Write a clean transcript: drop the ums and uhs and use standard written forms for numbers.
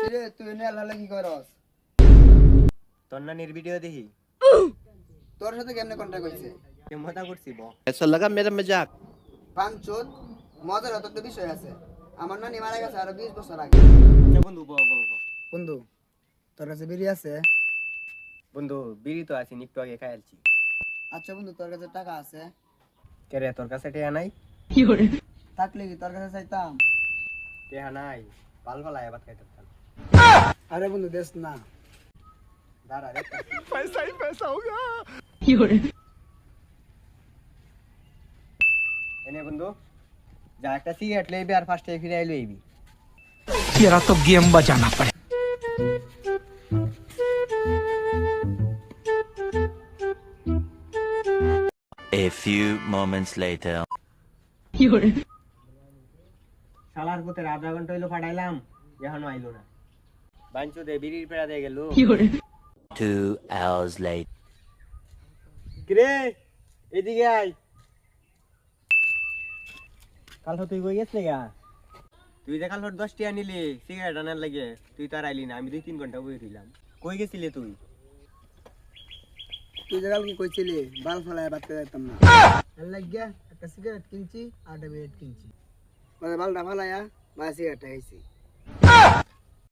কিরে তুই নে লালা কি করস? তোর নানির ভিডিও দেখি। তোর সাথে কেমনে কন্টাক্ট হইছে? কে মজা করছি ব। ऐसा लगा मेरा मजाक। পাঁচচোদ মজার তো একটা বিষয় আছে। আমার নানি মারা গেছে আরো 20 বছর আগে। আচ্ছা বন্ধু ব ব ব। বন্ধু তোর কাছে বিড়ি আছে? বন্ধু বিড়ি তো আছে একটু আগে খাইছি। আচ্ছা বন্ধু তোর কাছে টাকা আছে? কে রে তোর কাছে টেহা নাই? থাকলে কি তোর কাছে চাইতাম? টেহা নাই। পাল পালায় ভাত খাইতে পারতাম। আরে বন্ধু দেশ না। দাঁড়া রে। এনে বন্ধু যা একটা সিগারেট লইবি আর ফার্স্টে ফিরে আইলো এইবি। तेरा तो गेम बजाना पड़े। A few moments later. শালার পুতের আধা ঘন্টা হইলো পাঠাইলাম এখনো আইলো না। বাঞ্চু দে বিড়ির পেড়া দিয়ে গেল। 2 hours later. কিরে এদিকে আয়। কাল তুই কই গেছলি গা? তুই যে কাল 10 টিয়া নিলি সিগারেট আনার লাগে তুই তো আর আইলি না। আমি 2-3 ঘন্টা বসে রইলাম। কই গেছিলি তুই? তুই যে কালকে কইছিলি বাল ফলায় ভাত খেতে যাইতাম না। এর লাগিয়া একটা সিগারেট কিনছি আর একটা বিড়ি কিনছি। বালটা ফালায়া বা সিগারেটটা খাইছি।